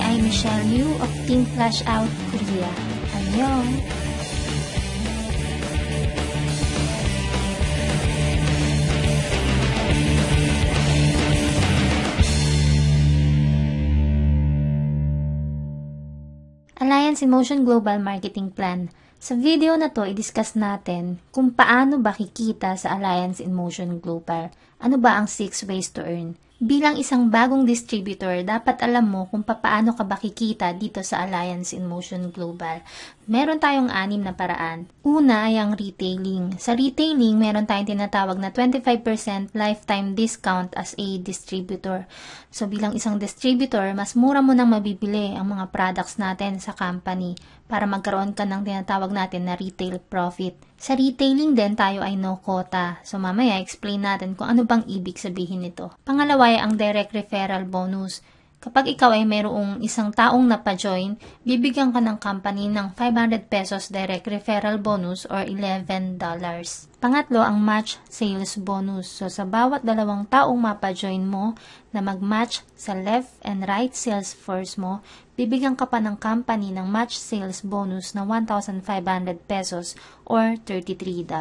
ay Michelle Liu of Team Flash Out Korea. Annyeong! Alliance in Motion Global Marketing Plan. Sa video na to, i-discuss natin kung paano ba kikita sa Alliance in Motion Global. Ano ba ang 6 ways to earn? Bilang isang bagong distributor, dapat alam mo kung paano ka ba kikita dito sa Alliance in Motion Global. Meron tayong 6 na paraan. Una ay ang retailing. Sa retailing, meron tayong tinatawag na 25% lifetime discount as a distributor. So bilang isang distributor, mas mura mo nang mabibili ang mga products natin sa company para magkaroon ka ng tinatawag natin na retail profit. Sa retailing din, tayo ay no quota. So mamaya, explain natin kung ano bang ibig sabihin nito. Pangalawa ay ang direct referral bonus. Kapag ikaw ay mayroong isang taong napajoin, bibigyan ka ng company ng 500 pesos direct referral bonus or $11. Pangatlo, ang match sales bonus. So, sa bawat dalawang taong mapajoin mo na mag-match sa left and right sales force mo, bibigyan ka pa ng company ng match sales bonus na 1,500 pesos or $33.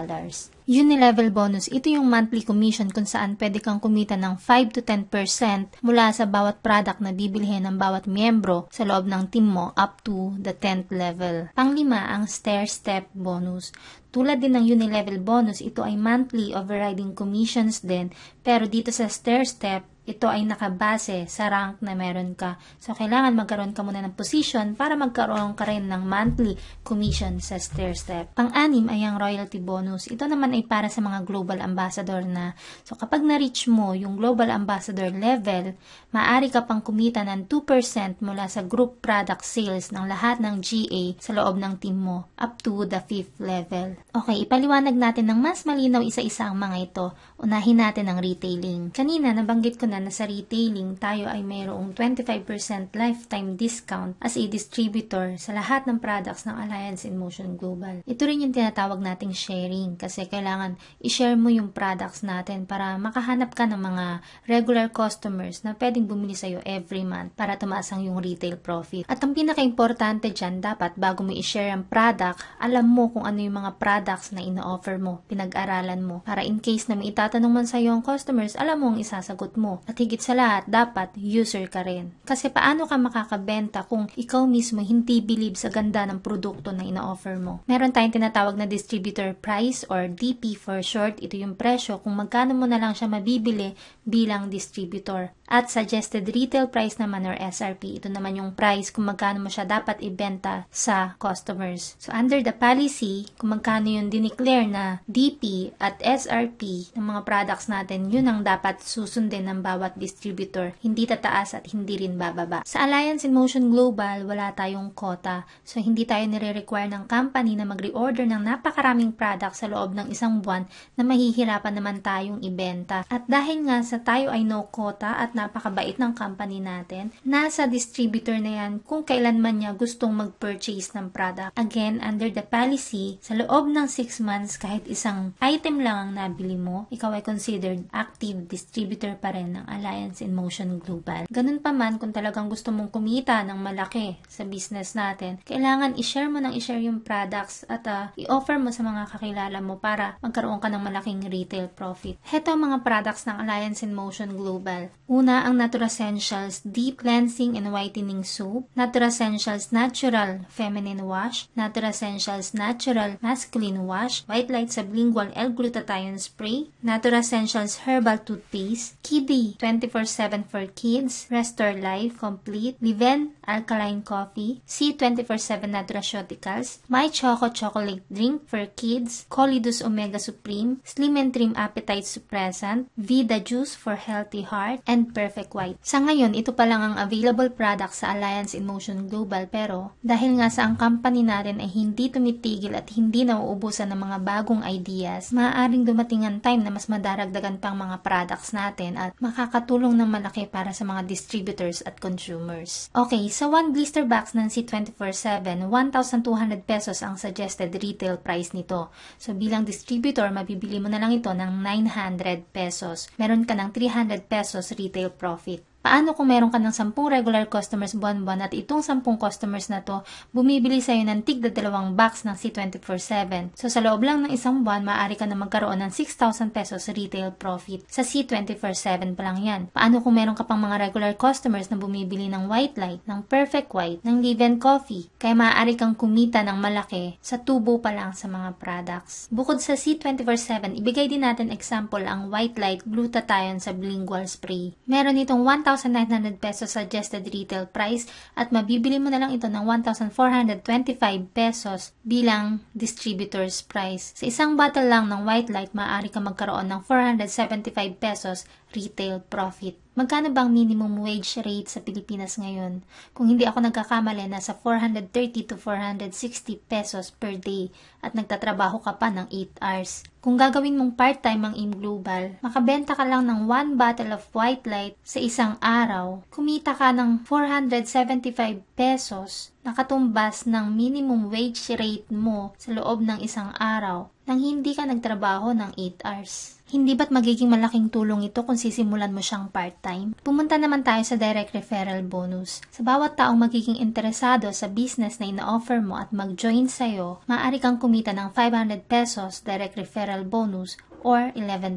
Unilevel bonus, ito yung monthly commission kung saan pwede kang kumita ng 5 to 10% mula sa bawat product na bibilhin ng bawat miyembro sa loob ng team mo up to the 10th level. Panglima, ang stair-step bonus. Tulad din ng Unilevel bonus, ito ay monthly overriding commissions din, pero dito sa stair-step, ito ay nakabase sa rank na meron ka. So, kailangan magkaroon ka muna ng position para magkaroon ka rin ng monthly commission sa stair-step. Pang-anim ay ang royalty bonus. Ito naman ay para sa mga global ambassador na. So, kapag na-reach mo yung global ambassador level, maaari ka pang kumita ng 2% mula sa group product sales ng lahat ng GA sa loob ng team mo up to the 5th level. Okay, ipaliwanag natin ng mas malinaw isa-isa ang mga ito. Unahin natin ang retailing. Kanina, nabanggit ko na sa retailing, tayo ay mayroong 25% lifetime discount as a distributor sa lahat ng products ng Alliance in Motion Global. Ito rin yung tinatawag nating sharing kasi kailangan i-share mo yung products natin para makahanap ka ng mga regular customers na pwedeng bumili sa'yo every month para tumaas ang yung retail profit. At ang pinaka-importante dyan, dapat bago mo i-share ang product, alam mo kung ano yung mga products na ino-offer mo, pinag-aralan mo, para in case na may itatanong man sa'yo ang customers, alam mo ang isasagot mo. At higit sa lahat, dapat user ka rin. Kasi paano ka makakabenta kung ikaw mismo hindi believe sa ganda ng produkto na ina-offer mo? Meron tayong tinatawag na distributor price or DP for short. Ito yung presyo kung magkano mo na lang siya mabibili bilang distributor. At suggested retail price naman or SRP. Ito naman yung price kung magkano mo siya dapat ibenta sa customers. So under the policy, kung magkano yung dineclare na DP at SRP ng mga products natin, yun ang dapat susundin ng bawat distributor. Hindi tataas at hindi rin bababa. Sa Alliance in Motion Global, wala tayong quota. So hindi tayo nire-require ng company na mag-reorder ng napakaraming products sa loob ng isang buwan na mahihirapan naman tayong ibenta. At dahil nga sa tayo ay no quota at napakabait ng company natin, nasa distributor na yan kung kailan man niya gustong mag-purchase ng product. Again, under the policy, sa loob ng 6 months, kahit isang item lang ang nabili mo, ikaw ay considered active distributor pa rin ng Alliance in Motion Global. Ganun pa man, kung talagang gusto mong kumita ng malaki sa business natin, kailangan i-share mo ng i-share yung products at i-offer mo sa mga kakilala mo para magkaroon ka ng malaking retail profit. Heto ang mga products ng Alliance in Motion Global. Una, ang Naturascentials Deep Cleansing and Whitening Soap, Naturascentials Natural Feminine Wash, Naturascentials Natural Masculine Wash, White Light Sublingual L-Glutathione Spray, Naturascentials Herbal Toothpaste, Kiddy 24/7 for Kids, Restore Life Complete, Liven Alkaline Coffee, C24/7 Nutraceuticals, My Choco Chocolate Drink for Kids, Colidus Omega Supreme, Slim and Trim Appetite Suppressant, Vida Juice for Healthy Heart, and Perfect White. Sa ngayon, ito pa lang ang available product sa Alliance in Motion Global, pero dahil nga sa ang company natin ay hindi tumitigil at hindi nauubusan ng mga bagong ideas, maaaring dumating ang time na mas madaragdagan pang mga products natin at makakatulong ng malaki para sa mga distributors at consumers. Okay, sa 1 blister box ng C24/7, 1,200 pesos ang suggested retail price nito. So bilang distributor, mabibili mo na lang ito ng 900 pesos. Meron ka ng 300 pesos retail profit. Paano kung meron ka ng 10 regular customers buwan-buwan at itong 10 customers na to bumibili sa'yo ng tigda 2 box ng C24/7? So sa loob lang ng isang buwan, maaari ka na magkaroon ng 6,000 pesos retail profit. Sa C24/7 pa lang yan. Paano kung meron ka pang mga regular customers na bumibili ng White Light, ng Perfect White, ng Live & Coffee? Kaya maaari kang kumita ng malaki sa tubo pa lang sa mga products. Bukod sa C24/7, ibigay din natin example ang White Light Glutathione Sublingual Spray. Meron itong 1,900 pesos suggested retail price at mabibili mo na lang ito ng 1,425 pesos bilang distributor's price. Sa isang bottle lang ng White Light, maaari ka magkaroon ng 475 pesos retail profit. Magkano bang minimum wage rate sa Pilipinas ngayon? Kung hindi ako nagkakamali, nasa 430 to 460 pesos per day at nagtatrabaho ka pa ng 8 hours. Kung gagawin mong part-time ang Im Global, makabenta ka lang ng 1 bottle of White Light sa isang araw, kumita ka ng 475 pesos, nakatumbas ng minimum wage rate mo sa loob ng isang araw nang hindi ka nagtrabaho ng 8 hours. Hindi ba't magiging malaking tulong ito kung sisimulan mo siyang part-time? Pumunta naman tayo sa direct referral bonus. Sa bawat taong magiging interesado sa business na ina-offer mo at mag-join sa'yo, maaari kang kumita ng 500 pesos direct referral bonus or $11.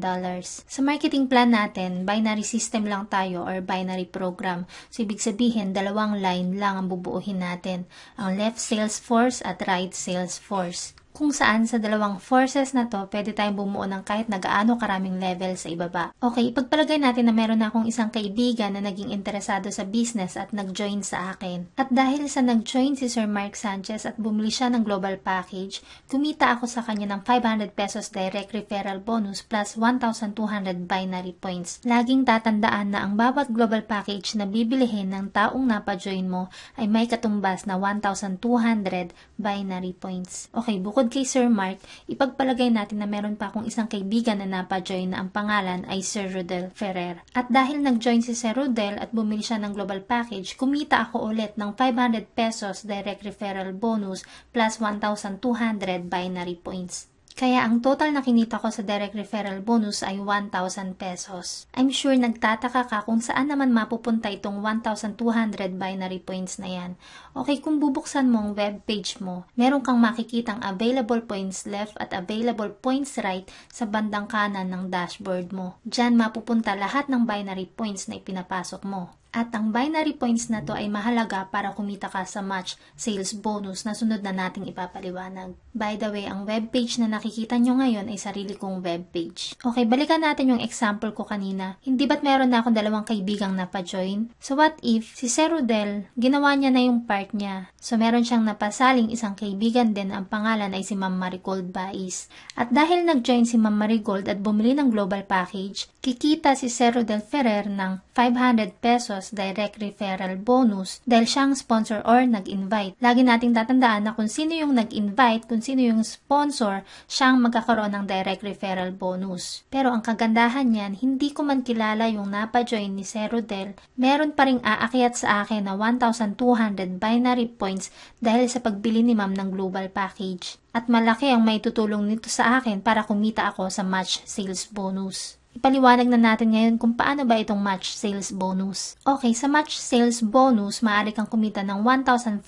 Sa marketing plan natin, binary system lang tayo or binary program. So, ibig sabihin, 2 line lang ang bubuuhin natin. Ang left sales force at right sales force. Kung saan sa 2 forces na to, pwede tayong bumuo ng kahit na gaano karaming level sa ibaba. Okay, ipagpalagay natin na meron akong isang kaibigan na naging interesado sa business at nag-join sa akin. At dahil sa nag-join si Sir Mark Sanchez at bumili siya ng global package, kumita ako sa kanya ng 500 pesos direct referral bonus plus 1,200 binary points. Laging tatandaan na ang bawat global package na bibilihin ng taong napa-join mo ay may katumbas na 1,200 binary points. Okay, bukod kay Sir Mark, ipagpalagay natin na meron pa akong isang kaibigan na napa-join na ang pangalan ay Sir Rodel Ferrer. At dahil nag-join si Sir Rodel at bumili siya ng global package, kumita ako ulit ng 500 pesos direct referral bonus plus 1,200 binary points. Kaya ang total na kinita ko sa direct referral bonus ay 1,000 pesos. I'm sure nagtataka ka kung saan naman mapupunta itong 1,200 binary points na yan. Okay, kung bubuksan mo ang web page mo, meron kang makikitang available points left at available points right sa bandang kanan ng dashboard mo. Diyan mapupunta lahat ng binary points na ipinapasok mo. At ang binary points na to ay mahalaga para kumita ka sa match sales bonus na sunod na nating ipapaliwanag. By the way, ang webpage na nakikita nyo ngayon ay sarili kong webpage. Okay, balikan natin yung example ko kanina. Hindi ba't meron na akong 2 kaibigang napa-join? So what if si Sir Rodel, ginawa niya na yung part niya. So meron siyang napasaling isang kaibigan din, ang pangalan ay si Ma'am Marigold Bais. At dahil nag-join si Ma'am Marigold at bumili ng global package, kikita si Sir Rodel Ferrer ng 500 pesos direct referral bonus dahil siyang sponsor or nag-invite. Lagi nating tatandaan na kung sino yung nag-invite, kung sino yung sponsor, siyang magkakaroon ng direct referral bonus. Pero ang kagandahan niyan, hindi ko man kilala yung napa-join ni Sir Rodel, meron pa ring aakyat sa akin na 1,200 binary points dahil sa pagbili ni Ma'am ng global package. At malaki ang may tutulong nito sa akin para kumita ako sa match sales bonus. Ipaliwanag na natin ngayon kung paano ba itong match sales bonus. Okay, sa match sales bonus, maaari kang kumita ng 1,500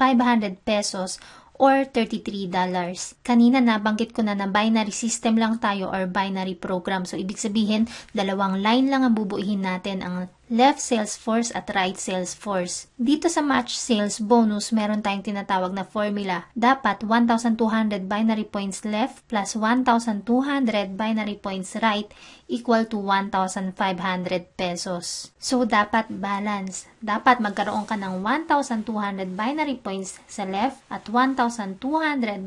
pesos or $33. Kanina nabanggit ko na binary system lang tayo or binary program. So, ibig sabihin, 2 line lang ang bubuuhin natin, ang left sales force at right sales force. Dito sa match sales bonus, meron tayong tinatawag na formula. Dapat 1,200 binary points left plus 1,200 binary points right equal to 1,500 pesos. So, dapat balance. Dapat magkaroon ka ng 1,200 binary points sa left at 1,200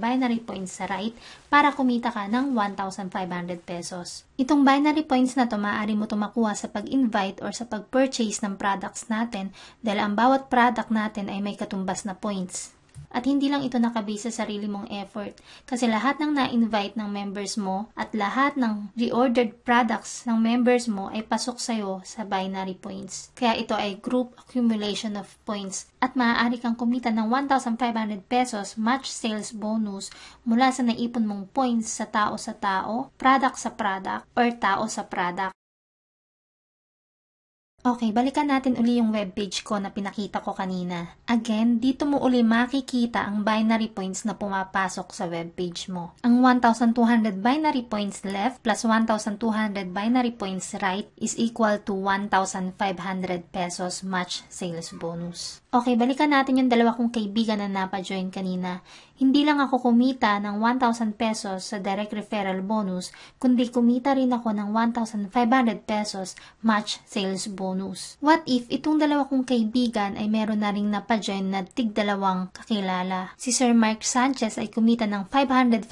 binary points sa right para kumita ka ng 1,500 pesos. Itong binary points na to, maaari mo ito makuha sa pag-invite or sa pag-purchase ng products natin dahil ang bawat product natin ay may katumbas na points. At hindi lang ito nakabase sa sarili mong effort kasi lahat ng na-invite ng members mo at lahat ng reordered products ng members mo ay pasok sa'yo sa binary points. Kaya ito ay group accumulation of points at maaari kang kumita ng 1,500 pesos match sales bonus mula sa naipon mong points sa tao, product sa product, or tao sa product. Okay, balikan natin uli yung webpage ko na pinakita ko kanina. Again, dito mo uli makikita ang binary points na pumapasok sa webpage mo. Ang 1,200 binary points left plus 1,200 binary points right is equal to 1,500 pesos match sales bonus. Okay, balikan natin yung dalawa kong kaibigan na napa-join kanina. Hindi lang ako kumita ng 1,000 pesos sa direct referral bonus, kundi kumita rin ako ng 1,500 pesos match sales bonus. What if itong dalawa kong kaibigan ay meron na ring napa-join na tig-dalawang kakilala? Si Sir Mark Sanchez ay kumita ng 500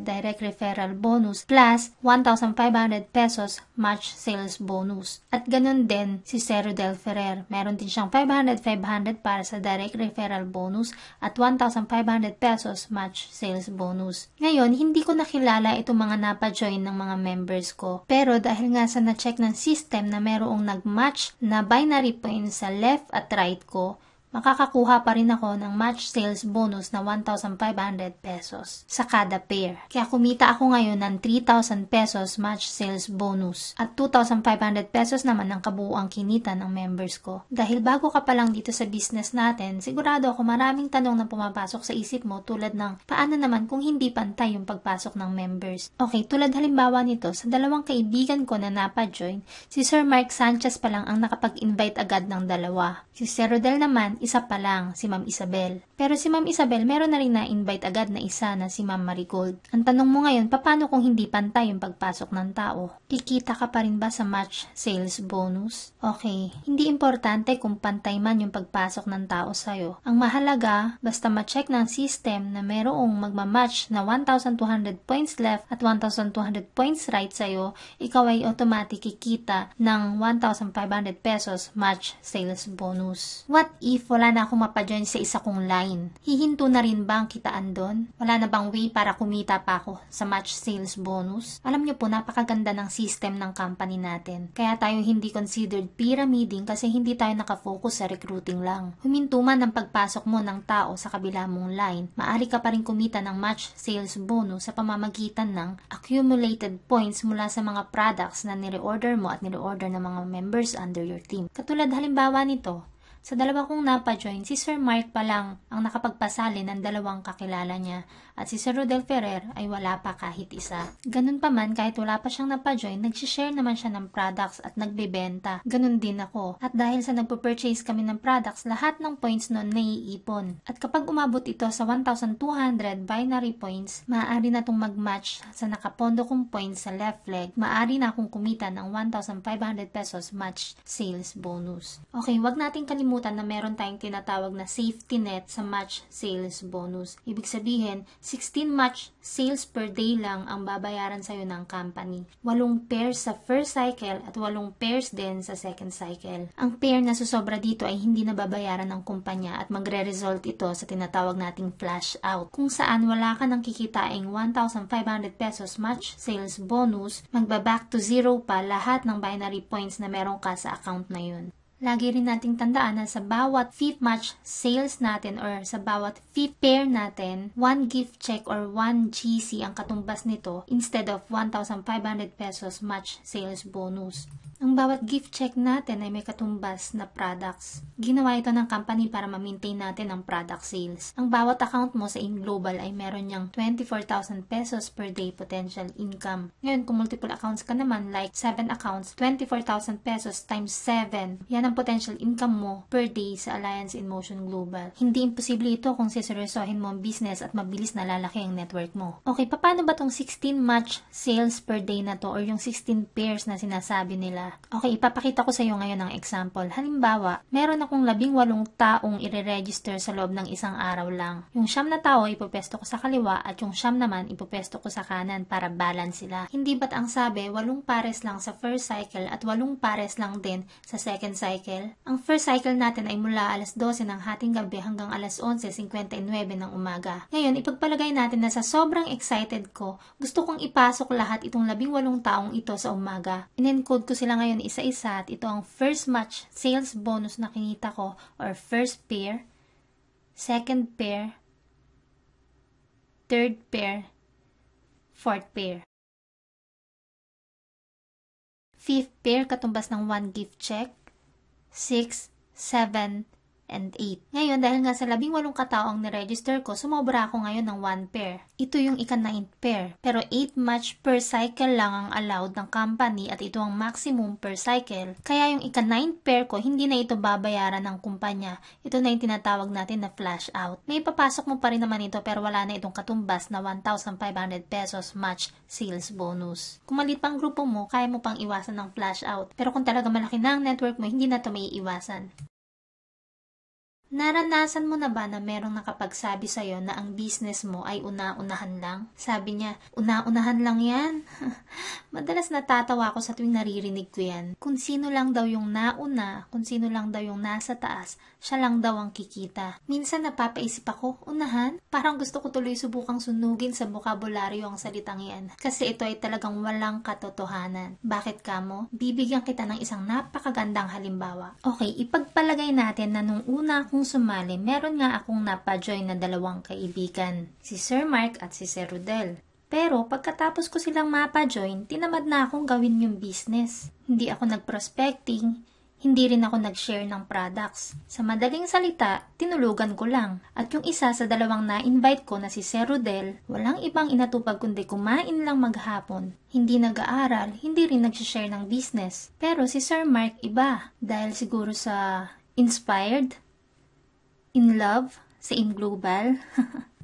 direct referral bonus plus 1,500 pesos match sales bonus. At ganun din si Sir Rodel Ferrer. Meron din siyang 500 para sa direct referral bonus at 1,500 pesos match sales bonus. Ngayon, hindi ko nakilala itong mga napa-join ng mga members ko. Pero dahil nga sa na-check ng system na merong nag-match na binary points sa left at right ko, makakakuha pa rin ako ng match sales bonus na 1,500 pesos sa kada pair. Kaya kumita ako ngayon ng 3,000 pesos match sales bonus at 2,500 pesos naman ang kabuuang kinita ng members ko. Dahil bago ka pa lang dito sa business natin, sigurado ako maraming tanong na pumapasok sa isip mo tulad ng paano naman kung hindi pantay yung pagpasok ng members. Okay, tulad halimbawa nito, sa dalawang kaibigan ko na napa-join, si Sir Mark Sanchez pa lang ang nakapag-invite agad ng dalawa. Si Sir Rodel naman, isa pa lang, si Ma'am Isabel. Pero si Ma'am Isabel, meron na rin na-invite agad na isa na si Ma'am Marigold. Ang tanong mo ngayon, paano kung hindi pantay yung pagpasok ng tao? Kikita ka pa rin ba sa match sales bonus? Okay, hindi importante kung pantay man yung pagpasok ng tao sa'yo. Ang mahalaga, basta ma-check ng system na merong magmamatch na 1,200 points left at 1,200 points right sa'yo, ikaw ay automatic kikita ng 1,500 pesos match sales bonus. What if wala na akong mapa-join sa isa kong line? Hihinto na rin ba ang kitaan doon? Wala na bang way para kumita pa ako sa match sales bonus? Alam niyo po, napakaganda ng system ng company natin. Kaya tayo hindi considered pyramiding kasi hindi tayo nakafocus sa recruiting lang. Huminto man ang pagpasok mo ng tao sa kabila mong line, maaari ka pa rin kumita ng match sales bonus sa pamamagitan ng accumulated points mula sa mga products na nire-order mo at nire-order ng mga members under your team. Katulad halimbawa nito, sa dalawa kong napa-join, si Sir Mark pa lang ang nakapagpasali ng dalawang kakilala niya at si Sir Rodel Ferrer ay wala pa kahit isa. Ganun pa man, kahit wala pa siyang napa-join, nag-share naman siya ng products at nagbebenta. Ganun din ako. At dahil sa nagpo-purchase kami ng products, lahat ng points noon naiipon. At kapag umabot ito sa 1,200 binary points, maaari na itong mag-match sa nakapondo kong points sa left leg. Maaari na akong kumita ng 1,500 pesos match sales bonus. Okay, wag nating kalimutan na meron tayong tinatawag na safety net sa match sales bonus. Ibig sabihin, 16 match sales per day lang ang babayaran sa'yo ng company. 8 pairs sa first cycle at 8 pairs din sa second cycle. Ang pair na susobra dito ay hindi na babayaran ng kumpanya at magre-result ito sa tinatawag nating flash out. Kung saan wala ka nang kikitaing 1,500 pesos match sales bonus, magba-back to zero pa lahat ng binary points na meron ka sa account na yun. Lagi rin nating tandaan na sa bawat fifth match sales natin or sa bawat fifth pair natin, 1 gift check or 1 GC ang katumbas nito instead of 1,500 pesos match sales bonus. Ang bawat gift check natin ay may katumbas na products. Ginawa ito ng company para ma-maintain natin ang product sales. Ang bawat account mo sa InGlobal ay meron niyang 24,000 pesos per day potential income. Ngayon, kung multiple accounts ka naman, like 7 accounts, 24,000 pesos times 7, yan ang potential income mo per day sa Alliance in Motion Global. Hindi imposible ito kung siseryosohin mo ang business at mabilis na lalaki ang network mo. Okay, paano ba tong 16 match sales per day na to or yung 16 pairs na sinasabi nila? Okay, ipapakita ko sa iyo ngayon ng example. Halimbawa, meron akong 18 taong ire-register sa loob ng isang araw lang. Yung 9 na tao ipopesto ko sa kaliwa at yung 9 naman ipopesto ko sa kanan para balance sila. Hindi ba't ang sabi, 8 pares lang sa first cycle at 8 pares lang din sa second cycle? Ang first cycle natin ay mula alas 12 ng hating gabi hanggang alas 11:59 ng umaga. Ngayon, ipagpalagay natin na sa sobrang excited ko, gusto kong ipasok lahat itong 18 taong ito sa umaga. In-encode ko sila ngayon isa-isa at ito ang first match sales bonus na kinita ko or first pair, second pair, third pair, fourth pair. Fifth pair katumbas ng 1 gift check, 6, 7, and 8. Ngayon, dahil nga sa 18 katao ang niregister ko, sumobra ako ngayon ng 1 pair. Ito yung ika-9th pair. Pero 8 match per cycle lang ang allowed ng company at ito ang maximum per cycle. Kaya yung ika-9th pair ko, hindi na ito babayaran ng kumpanya. Ito na yung tinatawag natin na flash out. May papasok mo pa rin naman ito pero wala na itong katumbas na 1,500 pesos match sales bonus. Kung maliit pang grupo mo, kaya mo pang iwasan ng flash out. Pero kung talaga malaki na ang network mo, hindi na ito may iwasan. Naranasan mo na ba na merong nakapagsabi sa'yo na ang business mo ay una-unahan lang? Sabi niya, una-unahan lang yan? Madalas natatawa ako sa tuwing naririnig ko yan. Kung sino lang daw yung nauna, kung sino lang daw yung nasa taas, siya lang daw ang kikita. Minsan napapaisip ako, unahan? Parang gusto ko tuloy subukang sunugin sa bokabularyo ang salitang yan. Kasi ito ay talagang walang katotohanan. Bakit kamo? Bibigyan kita ng isang napakagandang halimbawa. Okay, ipagpalagay natin na nung una akong sumali, meron nga akong napa-join na 2 kaibigan, si Sir Mark at si Sir Rodel. Pero pagkatapos ko silang mapa-join, tinamad na akong gawin yung business. Hindi ako nag-prospecting, hindi rin ako nag-share ng products. Sa madaling salita, tinulugan ko lang. At yung isa sa 2 na-invite ko na si Sir Rodel, walang ibang inatupag kundi kumain lang maghapon. Hindi nag-aaral, hindi rin nag-share ng business. Pero si Sir Mark iba, dahil siguro sa inspired, in love sa InGlobal.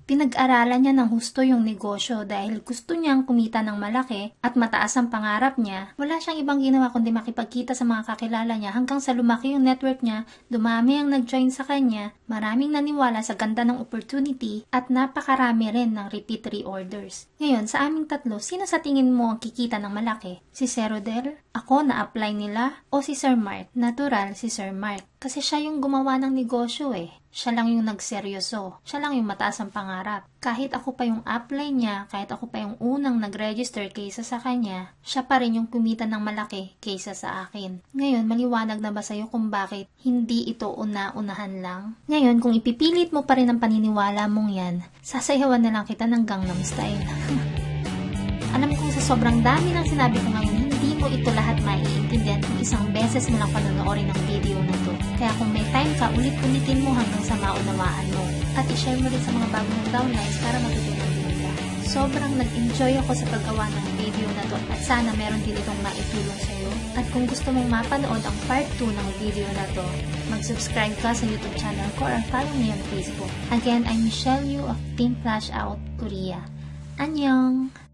Pinag-aralan niya ng husto yung negosyo dahil gusto niyang kumita ng malaki at mataas ang pangarap niya. Wala siyang ibang ginawa kundi makipagkita sa mga kakilala niya hanggang sa lumaki yung network niya, dumami ang nag-join sa kanya, maraming naniwala sa ganda ng opportunity at napakarami rin ng repeat reorders. Ngayon, sa aming tatlo, sino sa tingin mo ang kikita ng malaki? Si Sir Rodel? Ako na-apply nila? O si Sir Mark? Natural si Sir Mark. Kasi siya yung gumawa ng negosyo eh. Siya lang yung nagseryoso. Siya lang yung mataas ang pangarap. Kahit ako pa yung apply niya, kahit ako pa yung unang nag-register kaysa sa kanya, siya pa rin yung kumita ng malaki kaysa sa akin. Ngayon, maliwanag na ba sa'yo kung bakit hindi ito una-unahan lang? Ngayon, kung ipipilit mo pa rin ang paniniwala mong yan, sasayawan na lang kita ng Gangnam Style. Alam kong sa sobrang dami ng sinabi ko ngayon, hindi mo ito lahat maiintindihan kung isang beses mo lang panonoorin ang video na to. Kaya kung may time ka, ulit-ulitin mo hanggang sa maunawaan mo. At i-share mo rin sa mga bagong downlines para matutunan din nila. Sobrang nag-enjoy ako sa paggawa ng video na to at sana meron din itong maitulong sa iyo. At kung gusto mong mapanood ang part 2 ng video na to, mag-subscribe ka sa YouTube channel ko or follow me on Facebook. Again, I'm Michelle Yu of Team Flash Out Korea. Annyeong!